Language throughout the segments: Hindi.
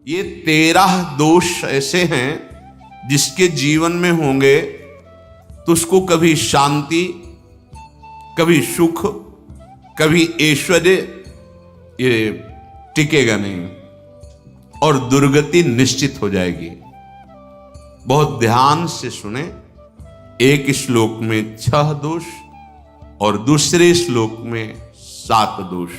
ये 13 दोष ऐसे हैं जिसके जीवन में होंगे तो उसको कभी शांति, कभी सुख, कभी ऐश्वर्य ये टिकेगा नहीं और दुर्गति निश्चित हो जाएगी। बहुत ध्यान से सुने। एक श्लोक में 6 दोष और दूसरे श्लोक में 7 दोष।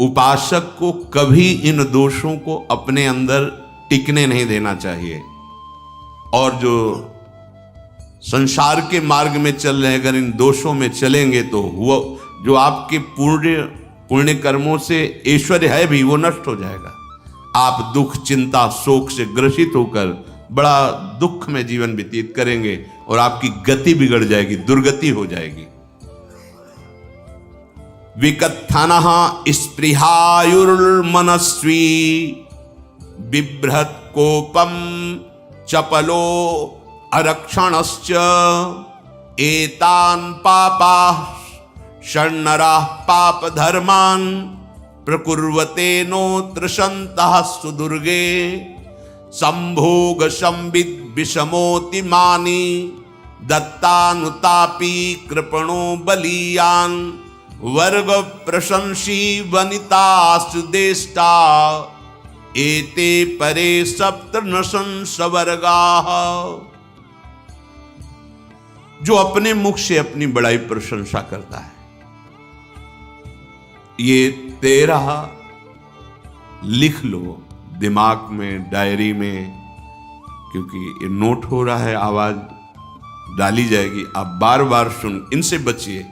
उपासक को कभी इन दोषों को अपने अंदर टिकने नहीं देना चाहिए। और जो संसार के मार्ग में चल रहे, अगर इन दोषों में चलेंगे तो वो जो आपके पुण्य कर्मों से ऐश्वर्य है भी वो नष्ट हो जाएगा। आप दुख, चिंता, शोक से ग्रसित होकर बड़ा दुख में जीवन व्यतीत करेंगे और आपकी गति बिगड़ जाएगी, दुर्गति हो जाएगी। विकत्थनः स्पृहायुर्मनस्वी बिभ्रत कोपम चपलो अरक्षणश्च एतान् पापाः षण्णराः पाप धर्मान् प्रकुर्वते नोत्र सन्तः सुदुर्गे संभोग संविद विषमोति मानी दत्तानुतापी कृपणो बलीयान वर्ग प्रशंसी वनितास्तु देष्टा एते परे सप्तनशंस वर्गाः। जो अपने मुख से अपनी बड़ाई प्रशंसा करता है, ये 13 लिख लो दिमाग में, डायरी में, क्योंकि ये नोट हो रहा है, आवाज डाली जाएगी, आप बार बार सुन, इनसे बचिए।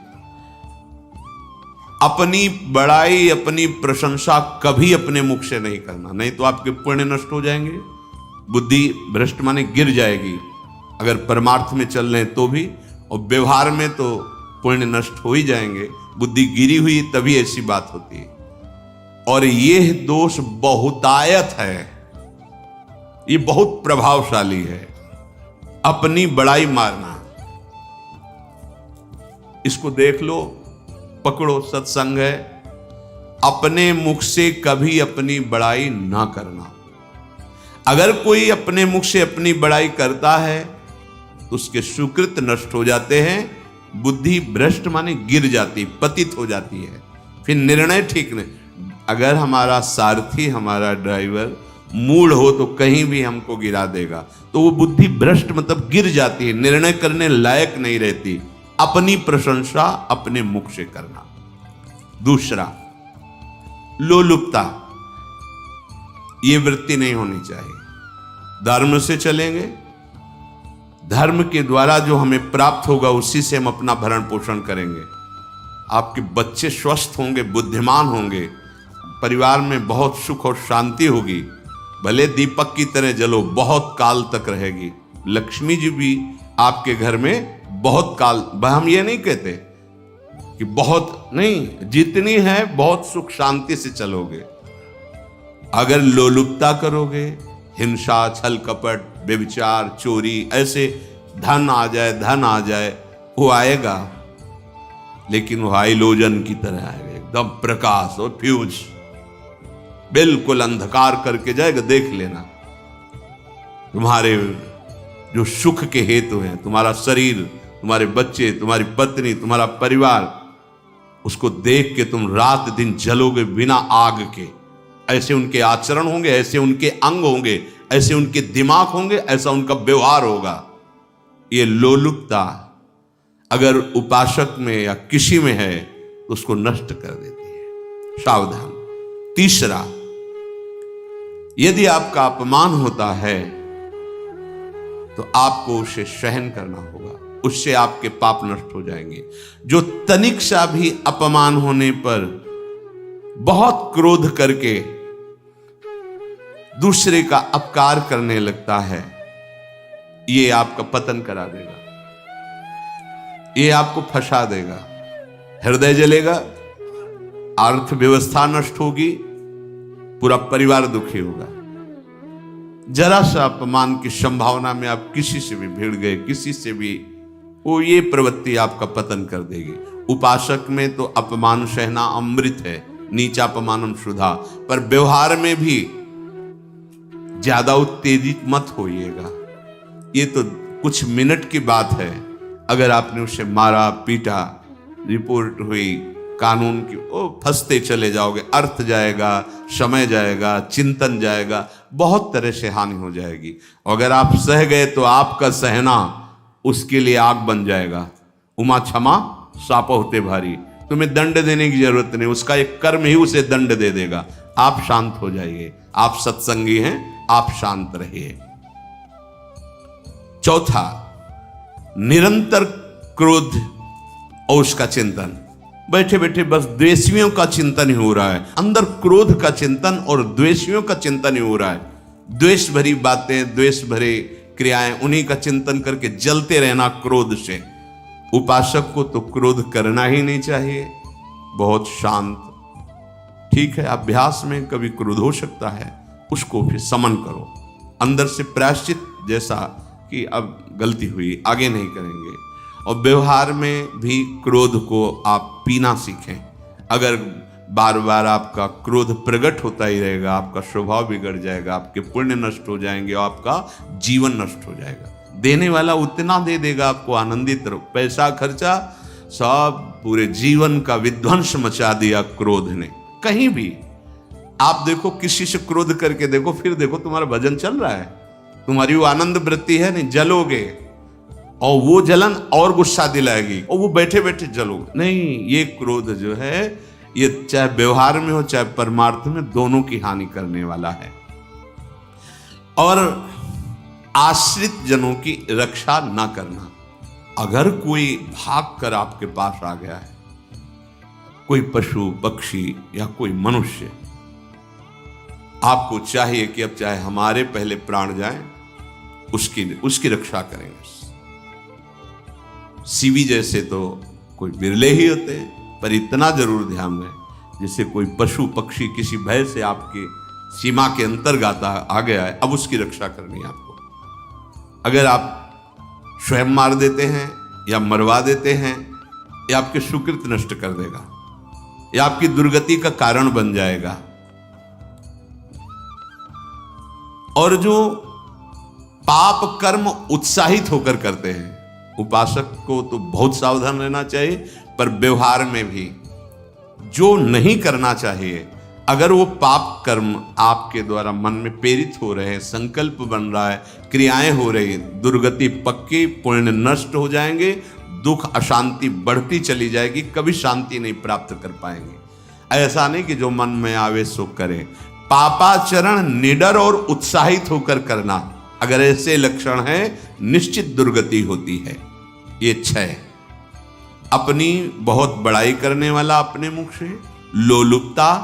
अपनी बड़ाई, अपनी प्रशंसा कभी अपने मुख से नहीं करना, नहीं तो आपके पुण्य नष्ट हो जाएंगे, बुद्धि भ्रष्ट माने गिर जाएगी। अगर परमार्थ में चल रहे हैं तो भी, और व्यवहार में तो पुण्य नष्ट हो ही जाएंगे। बुद्धि गिरी हुई तभी ऐसी बात होती है। और यह दोष बहुतायत है, ये बहुत प्रभावशाली है। अपनी बड़ाई मारना, इसको देख लो, पकड़ो, सत्संग है। अपने मुख से कभी अपनी बड़ाई ना करना। अगर कोई अपने मुख से अपनी बड़ाई करता है तो उसके सुकृत नष्ट हो जाते हैं, बुद्धि भ्रष्ट माने गिर जाती, पतित हो जाती है, फिर निर्णय ठीक नहीं। अगर हमारा सारथी, हमारा ड्राइवर मूढ़ हो तो कहीं भी हमको गिरा देगा, तो वो बुद्धि भ्रष्ट मतलब गिर जाती है, निर्णय करने लायक नहीं रहती। अपनी प्रशंसा अपने मुख से करना। दूसरा, लोलुपता, ये वृत्ति नहीं होनी चाहिए। धर्म से चलेंगे, धर्म के द्वारा जो हमें प्राप्त होगा उसी से हम अपना भरण पोषण करेंगे। आपके बच्चे स्वस्थ होंगे, बुद्धिमान होंगे, परिवार में बहुत सुख और शांति होगी। भले दीपक की तरह जलो, बहुत काल तक रहेगी। लक्ष्मी जी भी आपके घर में बहुत काल, हम ये नहीं कहते कि बहुत नहीं, जितनी है बहुत सुख शांति से चलोगे। अगर लोलुपता करोगे, हिंसा, छल कपट, व्यभिचार, चोरी, ऐसे धन आ जाए, वो आएगा, लेकिन वो हाइलोजन की तरह आएगा, एकदम प्रकाश और फ्यूज, बिल्कुल अंधकार करके जाएगा। देख लेना, तुम्हारे जो सुख के हेतु हैं, तुम्हारा शरीर, तुम्हारे बच्चे, तुम्हारी पत्नी, तुम्हारा परिवार, उसको देख के तुम रात दिन जलोगे बिना आग के। ऐसे उनके आचरण होंगे, ऐसे उनके अंग होंगे, ऐसे उनके दिमाग होंगे, ऐसा उनका व्यवहार होगा। ये लोलुपता अगर उपासक में या किसी में है तो उसको नष्ट कर देती है। सावधान। तीसरा, यदि आपका अपमान होता है तो आपको उसे सहन करना होगा, उससे आपके पाप नष्ट हो जाएंगे। जो तनिक सा भी अपमान होने पर बहुत क्रोध करके दूसरे का अपकार करने लगता है, ये आपका पतन करा देगा, ये आपको फंसा देगा, हृदय जलेगा, अर्थव्यवस्था नष्ट होगी, पूरा परिवार दुखी होगा। जरा सा अपमान की संभावना में आप किसी से भी भिड़ गए, किसी से भी, वो ये प्रवृत्ति आपका पतन कर देगी। उपासक में तो अपमान सहना अमृत है, नीचा अपमानम सुधा, पर व्यवहार में भी ज्यादा उत्तेजित मत होइएगा। ये तो कुछ मिनट की बात है। अगर आपने उसे मारा पीटा, रिपोर्ट हुई कानून की, ओ फंसते चले जाओगे, अर्थ जाएगा, समय जाएगा, चिंतन जाएगा, बहुत तरह से हानि हो जाएगी। अगर आप सह गए तो आपका सहना उसके लिए आग बन जाएगा। उमा क्षमा साप होते भारी। तुम्हें दंड देने की जरूरत नहीं, उसका एक कर्म ही उसे दंड दे देगा। आप शांत हो जाइए। आप सत्संगी हैं, आप शांत रहिए। चौथा, निरंतर क्रोध और उसका चिंतन। बैठे बैठे बस द्वेषियों का चिंतन ही हो रहा है, अंदर क्रोध का चिंतन और द्वेषियों का चिंतन ही हो रहा है। द्वेष भरी बातें, द्वेष भरे क्रियाएं, उन्हीं का चिंतन करके जलते रहना क्रोध से। उपासक को तो क्रोध करना ही नहीं चाहिए, बहुत शांत। ठीक है, अभ्यास में कभी क्रोध हो सकता है, उसको फिर समन करो, अंदर से प्रायश्चित, जैसा कि अब गलती हुई, आगे नहीं करेंगे। और व्यवहार में भी क्रोध को आप पीना सीखें। अगर बार बार आपका क्रोध प्रकट होता ही रहेगा, आपका स्वभाव बिगड़ जाएगा, आपके पुण्य नष्ट हो जाएंगे और आपका जीवन नष्ट हो जाएगा। देने वाला उतना दे देगा, आपको आनंदित रहो। पैसा खर्चा, सब पूरे जीवन का विध्वंस मचा दिया क्रोध ने। कहीं भी आप देखो, किसी से क्रोध करके देखो, फिर देखो तुम्हारा भजन चल रहा है, तुम्हारी वो आनंद वृत्ति है नहीं, जलोगे और वो जलन और गुस्सा दिलाएगी और वो बैठे बैठे जलोगे नहीं। ये क्रोध जो है, ये चाहे व्यवहार में हो चाहे परमार्थ में, दोनों की हानि करने वाला है। और आश्रित जनों की रक्षा ना करना। अगर कोई भाग कर आपके पास आ गया है, कोई पशु पक्षी या कोई मनुष्य, आपको चाहिए कि अब चाहे हमारे पहले प्राण जाएं, उसकी रक्षा करेंगे। सीवी जैसे तो कोई बिरले ही होते हैं, पर इतना जरूर ध्यान रहे, जैसे कोई पशु पक्षी किसी भय से आपके सीमा के अंतर्गत आ गया है, अब उसकी रक्षा करनी है आपको। अगर आप स्वयं मार देते हैं या मरवा देते हैं, या आपके सुकृत नष्ट कर देगा, या आपकी दुर्गति का कारण बन जाएगा। और जो पाप कर्म उत्साहित होकर करते हैं, उपासक को तो बहुत सावधान रहना चाहिए, पर व्यवहार में भी जो नहीं करना चाहिए, अगर वो पाप कर्म आपके द्वारा मन में प्रेरित हो रहे हैं, संकल्प बन रहा है, क्रियाएं हो रही, दुर्गति पक्की, पुण्य नष्ट हो जाएंगे, दुख अशांति बढ़ती चली जाएगी, कभी शांति नहीं प्राप्त कर पाएंगे। ऐसा नहीं कि जो मन में आवे सो करे। पापाचरण निडर और उत्साहित होकर करना, अगर ऐसे लक्षण है, निश्चित दुर्गति होती है। ये 6, अपनी बहुत बड़ाई करने वाला अपने मुख से, लोलुपता,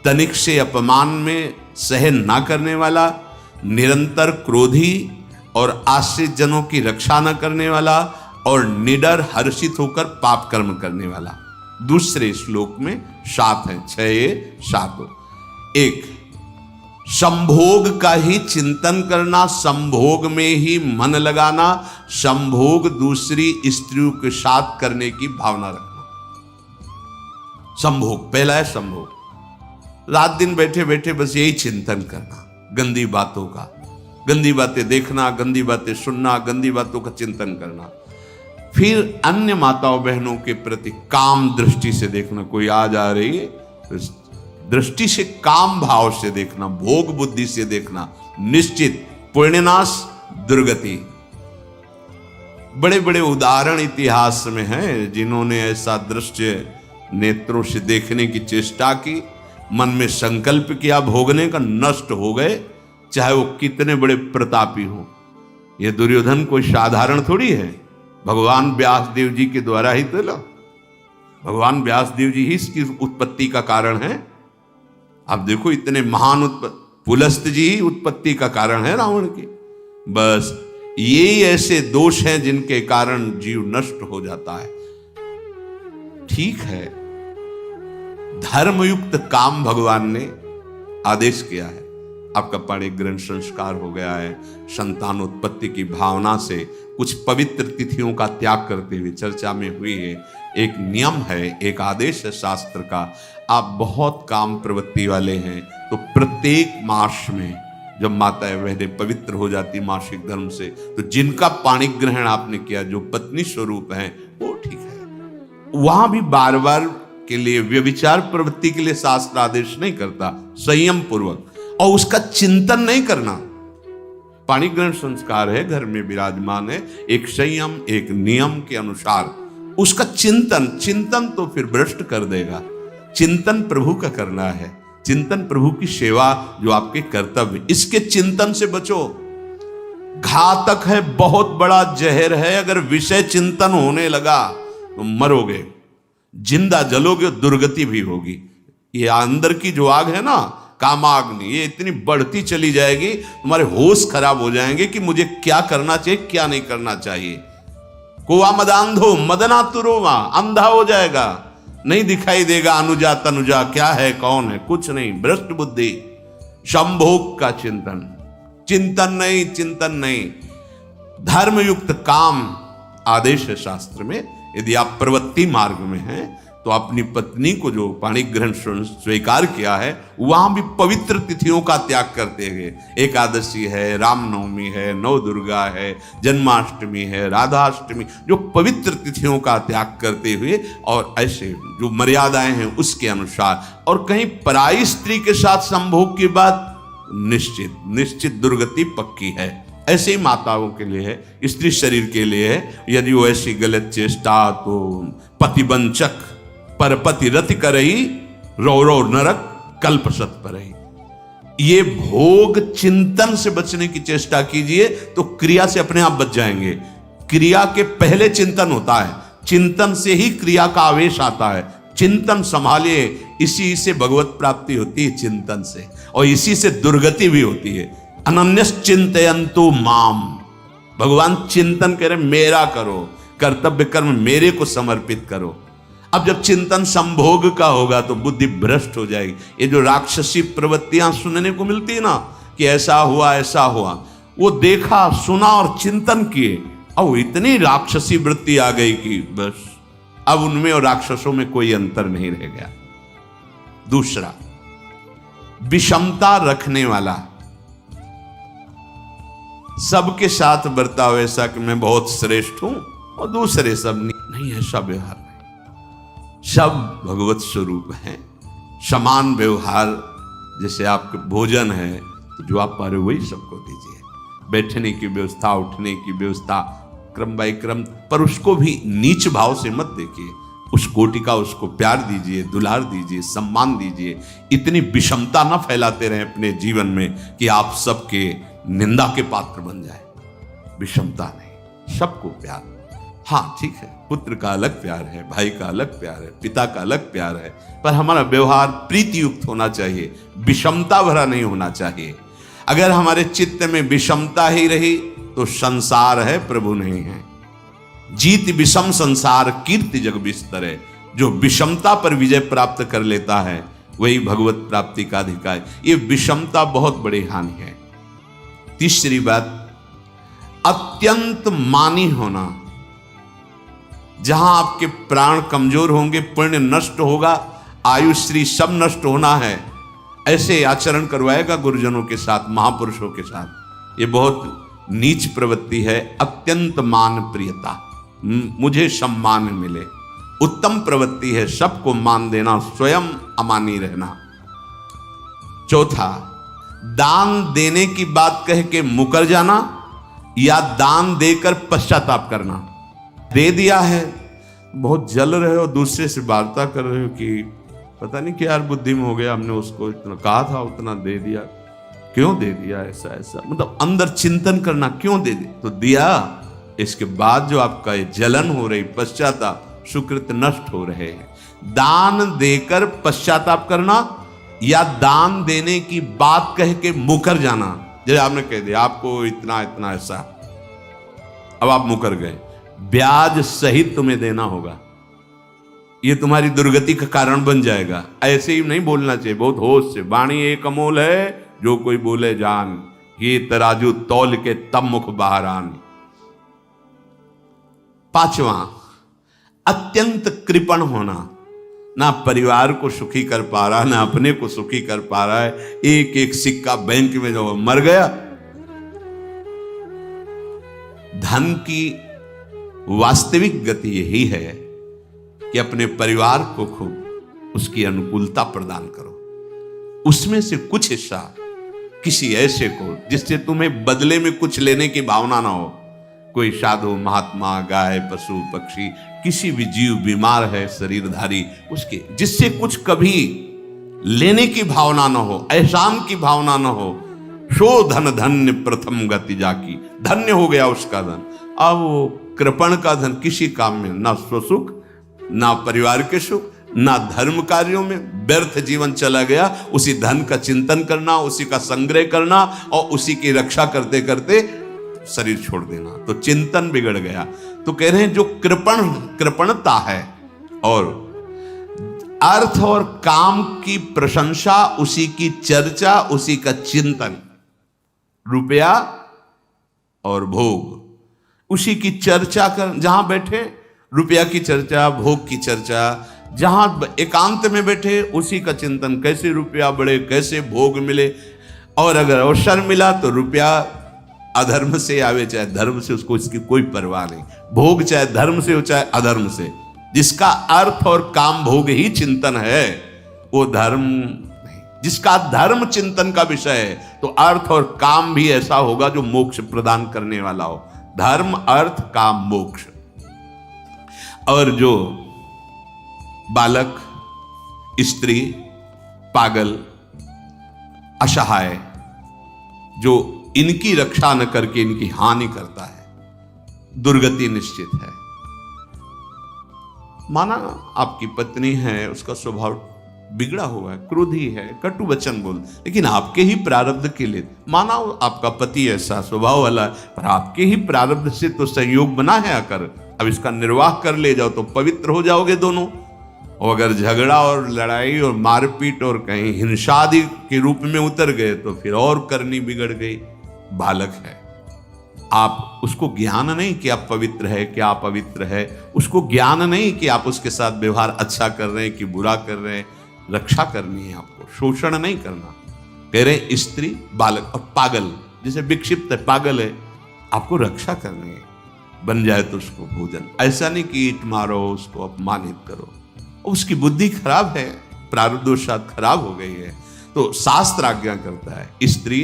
तनिक से अपमान में सहन ना करने वाला, निरंतर क्रोधी और आश्रित जनों की रक्षा न करने वाला, और निडर हर्षित होकर पाप कर्म करने वाला। दूसरे श्लोक में 7 है, 6 7। 1, संभोग का ही चिंतन करना, संभोग में ही मन लगाना, संभोग दूसरी स्त्रियों के साथ करने की भावना रखना। संभोग, पहला है संभोग। रात दिन बैठे बैठे बस यही चिंतन करना, गंदी बातों का, गंदी बातें देखना, गंदी बातें सुनना, गंदी बातों का चिंतन करना। फिर अन्य माताओं बहनों के प्रति काम दृष्टि से देखना, कोई आ जा रही है तो दृष्टि से, काम भाव से देखना, भोग बुद्धि से देखना, निश्चित पुण्यनाश, दुर्गति। बड़े बड़े उदाहरण इतिहास में हैं जिन्होंने ऐसा दृश्य नेत्रों से देखने की चेष्टा की, मन में संकल्प किया भोगने का, नष्ट हो गए, चाहे वो कितने बड़े प्रतापी हो। ये दुर्योधन कोई साधारण थोड़ी है, भगवान व्यास देव जी के द्वारा ही तो लो, भगवान व्यास देव जी ही इसकी उत्पत्ति का कारण है। आप देखो, इतने महान पुलस्त जी ही उत्पत्ति का कारण है रावण की। बस ये ऐसे दोष हैं जिनके कारण जीव नष्ट हो जाता है। ठीक है, धर्मयुक्त काम भगवान ने आदेश किया है, आपका पाणी ग्रहण संस्कार हो गया है, संतानोत्पत्ति की भावना से कुछ पवित्र तिथियों का त्याग करते हुए चर्चा में हुई है। एक नियम है, एक आदेश है शास्त्र का। आप बहुत काम प्रवृत्ति वाले हैं तो प्रत्येक मास में जब माताएं बहनें पवित्र हो जाती मासिक धर्म से, तो जिनका पाणी ग्रहण आपने किया, जो पत्नी स्वरूप है, वो ठीक है। वहां भी बार बार के लिए व्यभिचार प्रवृत्ति के लिए शास्त्र आदेश नहीं करता, संयम पूर्वक, और उसका चिंतन नहीं करना। पाणी ग्रहण संस्कार है, घर में विराजमान है, एक संयम एक नियम के अनुसार उसका चिंतन तो फिर भ्रष्ट कर देगा। चिंतन प्रभु का करना है, चिंतन प्रभु की सेवा जो आपके कर्तव्य, इसके चिंतन से बचो। घातक है, बहुत बड़ा जहर है। अगर विषय चिंतन होने लगा तो मरोगे, जिंदा जलोगे, दुर्गति भी होगी। ये अंदर की जो आग है ना, कामाग्नि, ये इतनी बढ़ती चली जाएगी, तुम्हारे होश खराब हो जाएंगे कि मुझे क्या करना चाहिए, क्या नहीं करना चाहिए। कुआ मदांधो मदनातुरोमा, अंधा हो जाएगा, नहीं दिखाई देगा अनुजा तनुजा क्या है कौन है, कुछ नहीं, भ्रष्ट बुद्धि। संभोग का चिंतन नहीं। धर्मयुक्त काम आदेश है शास्त्र में। यदि आप प्रवृत्ति मार्ग में हैं तो अपनी पत्नी को जो पाणी ग्रहण स्वीकार किया है, वहां भी पवित्र तिथियों का त्याग करते हुए, एकादशी है, रामनवमी है, नव दुर्गा है, जन्माष्टमी है, राधाष्टमी, जो पवित्र तिथियों का त्याग करते हुए, और ऐसे जो मर्यादाएं हैं उसके अनुसार, और कहीं पराई स्त्री के साथ संभोग की बात निश्चित दुर्गति पक्की है। ऐसे ही माताओं के लिए है, स्त्री शरीर के लिए है। यदि वो ऐसी गलत चेष्टा, तो पतिवंचक परपति रति करई, रौ नरक कल्पसत परई। ये भोग चिंतन से बचने की चेष्टा कीजिए तो क्रिया से अपने आप बच जाएंगे। क्रिया के पहले चिंतन होता है, चिंतन से ही क्रिया का आवेश आता है। चिंतन संभालिए, इसी से भगवत प्राप्ति होती है, चिंतन से, और इसी से दुर्गति भी होती है। अनन्यस चिंतयन्तु माम, भगवान चिंतन करें, मेरा करो, कर्तव्य कर्म मेरे को समर्पित करो। अब जब चिंतन संभोग का होगा तो बुद्धि भ्रष्ट हो जाएगी। ये जो राक्षसी प्रवृत्तियां सुनने को मिलती है ना, कि ऐसा हुआ, वो देखा सुना और चिंतन किए, और इतनी राक्षसी वृत्ति आ गई कि बस अब उनमें और राक्षसों में कोई अंतर नहीं रह गया। दूसरा, विषमता रखने वाला, सबके साथ बर्ताव ऐसा कि मैं बहुत श्रेष्ठ हूं और दूसरे सब नहीं, ऐसा व्यवहार नहीं। सब भगवत स्वरूप हैं, समान व्यवहार। जैसे आपके भोजन है तो जो आप पा रहे हो वही सबको दीजिए, बैठने की व्यवस्था, उठने की व्यवस्था, क्रम बाय क्रम, पर उसको भी नीच भाव से मत देखिए। उस कोटि का उसको प्यार दीजिए, दुलार दीजिए, सम्मान दीजिए। इतनी विषमता न फैलाते रहें अपने जीवन में कि आप सबके निंदा के पात्र बन जाए। विषमता नहीं, सबको प्यार। हाँ ठीक है, पुत्र का अलग प्यार है, भाई का अलग प्यार है, पिता का अलग प्यार है, पर हमारा व्यवहार प्रीति युक्त होना चाहिए, विषमता भरा नहीं होना चाहिए। अगर हमारे चित्त में विषमता ही रही तो संसार है, प्रभु नहीं है। जीत विषम संसार कीर्ति जग बिस्तरे। जो विषमता पर विजय प्राप्त कर लेता है वही भगवत प्राप्ति का अधिकारी। ये विषमता बहुत बड़ी हानि है। तीसरी बात, अत्यंत मानी होना। जहां आपके प्राण कमजोर होंगे, पुण्य नष्ट होगा, आयुश्री सब नष्ट होना है, ऐसे आचरण करवाएगा गुरुजनों के साथ, महापुरुषों के साथ। ये बहुत नीच प्रवृत्ति है। अत्यंत मान प्रियता, मुझे सम्मान मिले, उत्तम प्रवृत्ति है। सबको मान देना, स्वयं अमानी रहना। चौथा, दान देने की बात कह के मुकर जाना या दान देकर पश्चाताप करना। दे दिया है, बहुत जल रहे हो, दूसरे से वार्ता कर रहे हो कि पता नहीं क्या यार बुद्धि में हो गया, हमने उसको इतना कहा था, उतना दे दिया, क्यों दे दिया, ऐसा मतलब अंदर चिंतन करना, क्यों दे दिया तो दिया। इसके बाद जो आपका ये जलन हो रही, पश्चाताप, सुकृत नष्ट हो रहे हैं। दान देकर पश्चाताप करना या दान देने की बात कह के मुकर जाना। जैसे आपने कह दिया आपको इतना इतना ऐसा, अब आप मुकर गए, ब्याज सहित तुम्हें देना होगा, ये तुम्हारी दुर्गति का कारण बन जाएगा। ऐसे ही नहीं बोलना चाहिए, बहुत होश से। वाणी एक अमोल है, जो कोई बोले जान, ये तराजू तौल के तब मुख बाहर आन। पांचवा, अत्यंत कृपण होना। ना परिवार को सुखी कर पा रहा, ना अपने को सुखी कर पा रहा है। एक एक सिक्का बैंक में जो मर गया। धन की वास्तविक गति यही है कि अपने परिवार को खूब उसकी अनुकूलता प्रदान करो, उसमें से कुछ हिस्सा किसी ऐसे को जिससे तुम्हें बदले में कुछ लेने की भावना ना हो। कोई साधु महात्मा, गाय, पशु पक्षी, किसी भी जीव बीमार है शरीरधारी, उसके जिससे कुछ कभी लेने की भावना ना हो, एहसान की भावना ना हो। सो धन धन्य प्रथम गति जाकी, धन्य हो गया उसका धन। अब वो कृपण का धन किसी काम में ना स्वसुख, ना परिवार के सुख, ना धर्म कार्यों में, व्यर्थ जीवन चला गया। उसी धन का चिंतन करना, उसी का संग्रह करना और उसी की रक्षा करते करते शरीर छोड़ देना, तो चिंतन बिगड़ गया। तो कह रहे हैं जो कृपणता है और अर्थ और काम की प्रशंसा, उसी की चर्चा, उसी का चिंतन, रुपया और भोग, उसी की चर्चा कर, जहां बैठे रुपया की चर्चा, भोग की चर्चा, जहां एकांत में बैठे उसी का चिंतन, कैसे रुपया बढ़े, कैसे भोग मिले। और अगर अवसर मिला तो रुपया अधर्म से आवे चाहे धर्म से, उसको इसकी कोई परवाह नहीं। भोग चाहे धर्म से हो चाहे अधर्म से, जिसका अर्थ और काम भोग ही चिंतन है वो धर्म नहीं। जिसका धर्म चिंतन का विषय है तो अर्थ और काम भी ऐसा होगा जो मोक्ष प्रदान करने वाला हो। धर्म, अर्थ, काम, मोक्ष। और जो बालक, स्त्री, पागल, असहाय, जो इनकी रक्षा न करके इनकी हानि करता है, दुर्गति निश्चित है। माना आपकी पत्नी है, उसका स्वभाव बिगड़ा हुआ है, क्रोधी है, कटु वचन बोल, लेकिन आपके ही प्रारब्ध के लिए। माना आपका पति ऐसा स्वभाव वाला है, पर आपके ही प्रारब्ध से तो संयोग बना है आकर, अब इसका निर्वाह कर ले जाओ तो पवित्र हो जाओगे दोनों। और अगर झगड़ा और लड़ाई और मारपीट और कहीं हिंसादि के रूप में उतर गए तो फिर और करनी बिगड़ गई। बालक है, आप उसको ज्ञान नहीं कि आप पवित्र है, कि आप पवित्र है, उसको ज्ञान नहीं कि आप उसके साथ व्यवहार अच्छा कर रहे हैं कि बुरा कर रहे हैं। रक्षा करनी है आपको, शोषण नहीं करना। कह रहे स्त्री, बालक और पागल, जिसे विक्षिप्त है, पागल है, आपको रक्षा करनी है। बन जाए तो उसको भोजन, ऐसा नहीं कि ईंट मारो, उसको अपमानित करो। उसकी बुद्धि खराब है, प्रारब्धवशात खराब हो गई है, तो शास्त्र आज्ञा करता है स्त्री,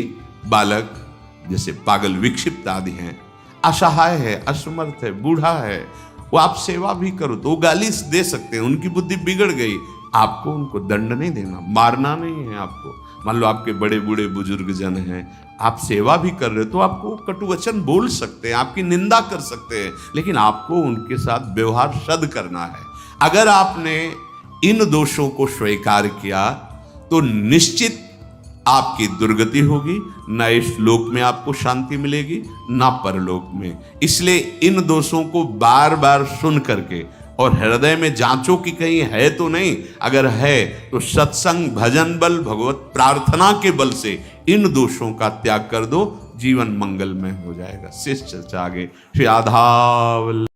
बालक, जैसे पागल, विक्षिप्त आदि हैं, असहाय है, असमर्थ है, बूढ़ा है, वो आप सेवा भी करो तो वो गाली दे सकते हैं, उनकी बुद्धि बिगड़ गई। आपको उनको दंड नहीं देना, मारना नहीं है आपको। मान लो आपके बड़े बूढ़े बुजुर्ग जन हैं, आप सेवा भी कर रहे हो तो आपको कटु वचन बोल सकते हैं, आपकी निंदा कर सकते हैं, लेकिन आपको उनके साथ व्यवहार सद करना है। अगर आपने इन दोषों को स्वीकार किया तो निश्चित आपकी दुर्गति होगी, न इस लोक में आपको शांति मिलेगी न परलोक में। इसलिए इन दोषों को बार बार सुन करके और हृदय में जांचो कि कहीं है तो नहीं। अगर है तो सत्संग, भजन बल, भगवत प्रार्थना के बल से इन दोषों का त्याग कर दो, जीवन मंगलमय हो जाएगा। शेष चर्चा आगे श्री आधावल्लभ।